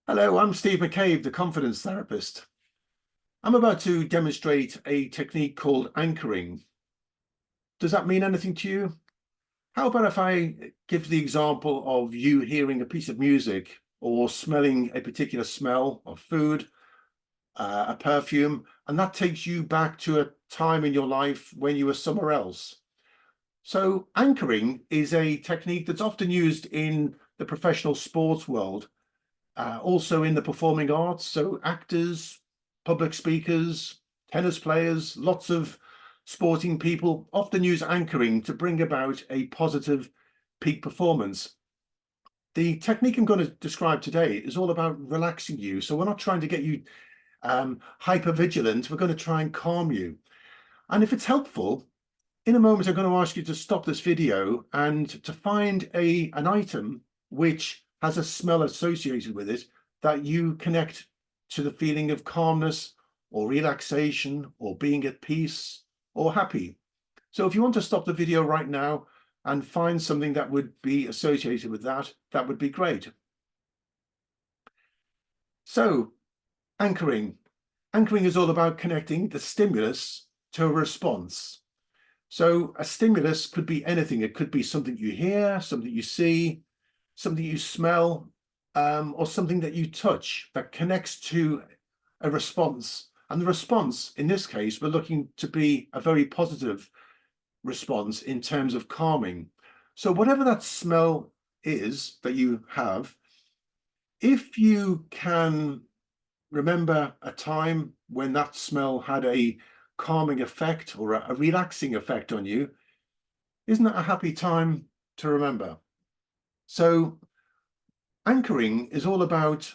Hello, I'm Steve McCabe, the confidence therapist. I'm about to demonstrate a technique called anchoring. Does that mean anything to you? How about if I give the example of you hearing a piece of music or smelling a particular smell of food, a perfume, and that takes you back to a time in your life when you were somewhere else. So anchoring is a technique that's often used in the professional sports world, also in the performing arts. So actors, public speakers, tennis players, lots of sporting people often use anchoring to bring about a positive peak performance. The technique I'm going to describe today is all about relaxing you. So we're not trying to get you hyper vigilant. We're going to try and calm you. And if it's helpful, in a moment, I'm going to ask you to stop this video and to find an item which has a smell associated with it that you connect to the feeling of calmness or relaxation or being at peace or happy. So if you want to stop the video right now and find something that would be associated with that, that would be great. So anchoring. Anchoring is all about connecting the stimulus to a response. So a stimulus could be anything. It could be something you hear, something you see, something you smell, or something that you touch that connects to a response. And the response, in this case, we're looking to be a very positive response in terms of calming. So whatever that smell is that you have, if you can remember a time when that smell had a calming effect or a relaxing effect on you, isn't that a happy time to remember? So anchoring is all about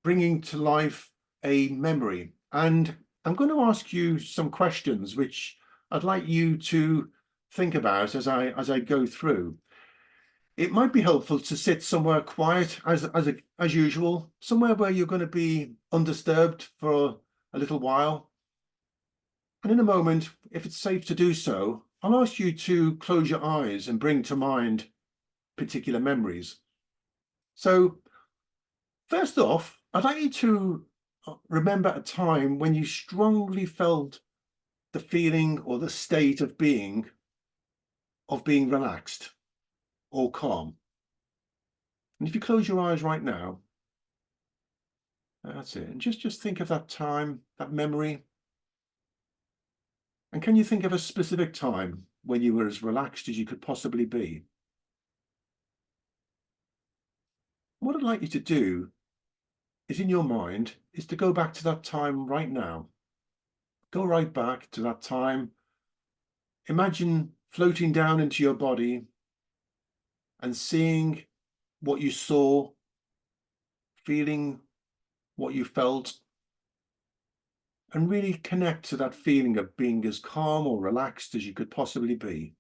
bringing to life a memory. And I'm going to ask you some questions which I'd like you to think about as I go through. It might be helpful to sit somewhere quiet as usual, somewhere where you're going to be undisturbed for a little while. And in a moment, if it's safe to do so, I'll ask you to close your eyes and bring to mind particular memories. So first off, I'd like you to remember a time when you strongly felt the feeling or the state of being relaxed or calm. And if you close your eyes right now, that's it. And just think of that time, that memory. And can you think of a specific time when you were as relaxed as you could possibly be? What I'd like you to do is, in your mind, is to go back to that time right now. Go right back to that time. Imagine floating down into your body and seeing what you saw, feeling what you felt, and really connect to that feeling of being as calm or relaxed as you could possibly be.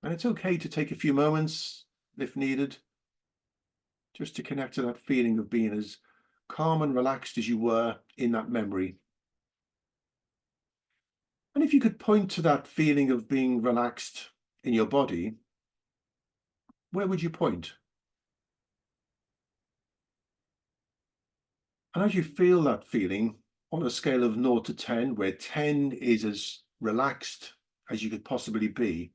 And it's okay to take a few moments, if needed, just to connect to that feeling of being as calm and relaxed as you were in that memory. And if you could point to that feeling of being relaxed in your body, where would you point? And as you feel that feeling on a scale of 0 to 10, where 10 is as relaxed as you could possibly be,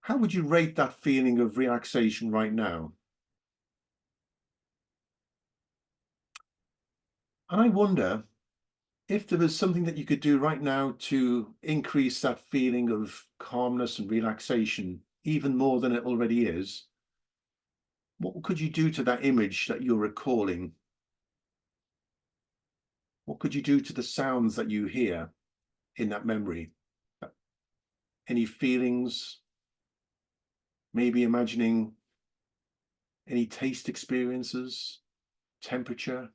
how would you rate that feeling of relaxation right now? And I wonder if there was something that you could do right now to increase that feeling of calmness and relaxation even more than it already is. What could you do to that image that you're recalling? What could you do to the sounds that you hear in that memory? Any feelings? Maybe imagining any taste experiences, temperature.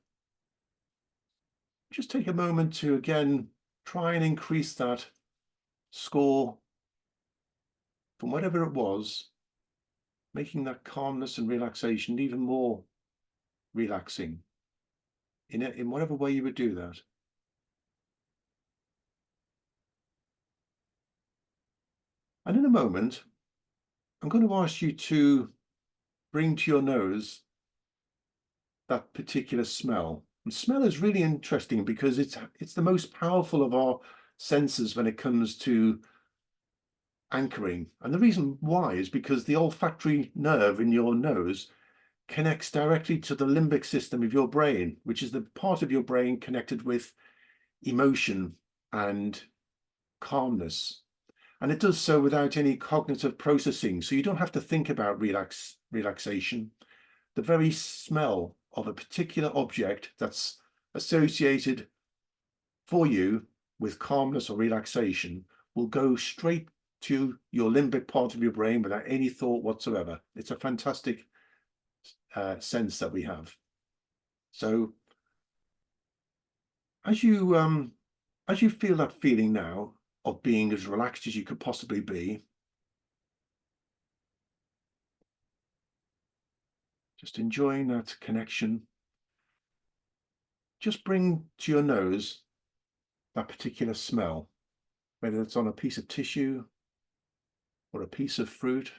Just take a moment to again try and increase that score from whatever it was, making that calmness and relaxation even more relaxing in whatever way you would do that. And in a moment, I'm going to ask you to bring to your nose that particular smell. And smell is really interesting because it's the most powerful of our senses when it comes to anchoring. And the reason why is because the olfactory nerve in your nose connects directly to the limbic system of your brain, which is the part of your brain connected with emotion and calmness. And it does so without any cognitive processing. So you don't have to think about relaxation. The very smell of a particular object that's associated for you with calmness or relaxation will go straight to your limbic part of your brain without any thought whatsoever. It's a fantastic sense that we have. So as you feel that feeling now of being as relaxed as you could possibly be, just enjoying that connection, just bring to your nose that particular smell, whether it's on a piece of tissue or a piece of fruit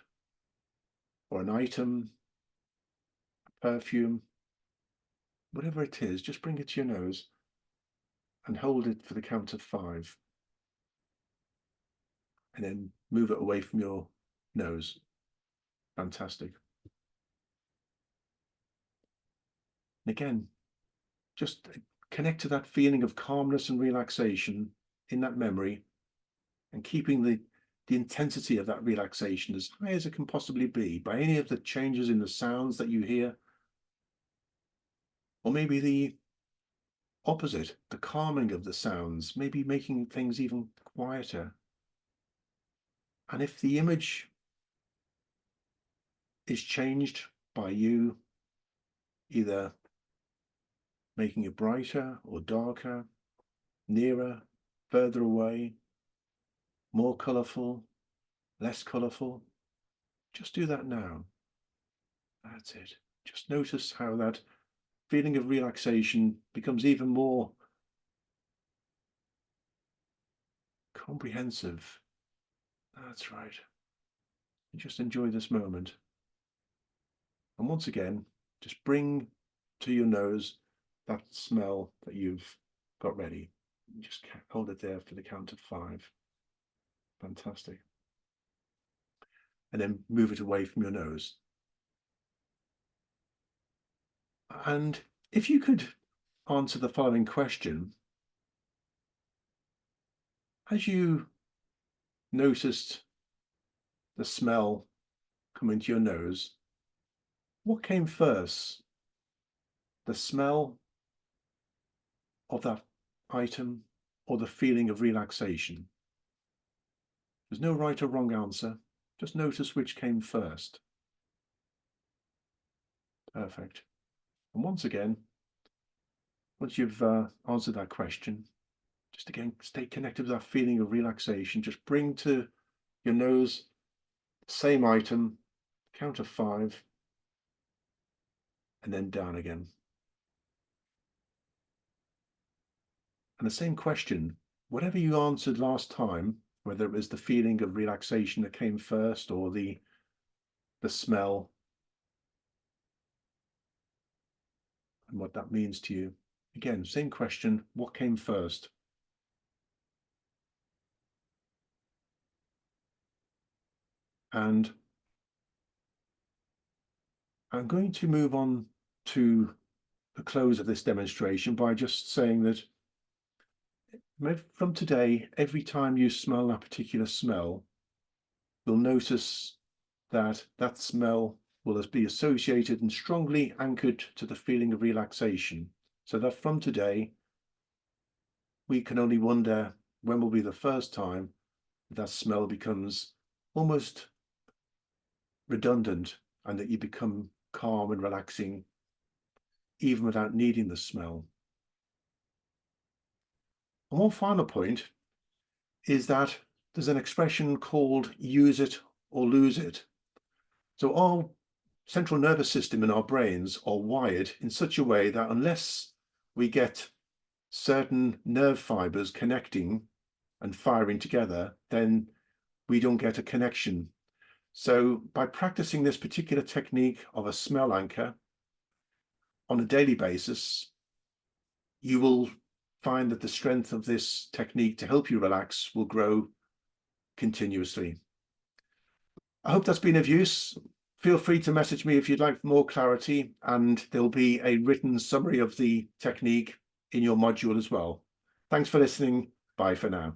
or an item, a perfume, whatever it is, just bring it to your nose and hold it for the count of 5. And then move it away from your nose. Fantastic. And again, just connect to that feeling of calmness and relaxation in that memory, and keeping the intensity of that relaxation as high as it can possibly be by any of the changes in the sounds that you hear, or maybe the opposite, the calming of the sounds, maybe making things even quieter. And if the image is changed by you, either making it brighter or darker, nearer, further away, more colourful, less colourful, just do that now. That's it. Just notice how that feeling of relaxation becomes even more comprehensive. That's right. And just enjoy this moment. And once again, just bring to your nose that smell that you've got ready. Just hold it there for the count of 5. Fantastic. And then move it away from your nose. And if you could answer the following question: as you noticed the smell come into your nose, what came first? The smell of that item or the feeling of relaxation? There's no right or wrong answer. Just notice which came first. Perfect. And once again, once you've answered that question, just again, stay connected with that feeling of relaxation. Just bring to your nose the same item, count of 5, and then down again. And the same question, whatever you answered last time, whether it was the feeling of relaxation that came first or the smell and what that means to you. Again, same question, what came first? And I'm going to move on to the close of this demonstration by just saying that from today, every time you smell that particular smell, you'll notice that that smell will be associated and strongly anchored to the feeling of relaxation. So that from today, we can only wonder when will be the first time that smell becomes almost redundant and that you become calm and relaxing even without needing the smell. And one final point is that there's an expression called use it or lose it. So our central nervous system in our brains are wired in such a way that unless we get certain nerve fibers connecting and firing together, then we don't get a connection. So by practicing this particular technique of a smell anchor, on a daily basis, you will find that the strength of this technique to help you relax will grow continuously. I hope that's been of use. Feel free to message me if you'd like more clarity, and there'll be a written summary of the technique in your module as well. Thanks for listening. Bye for now.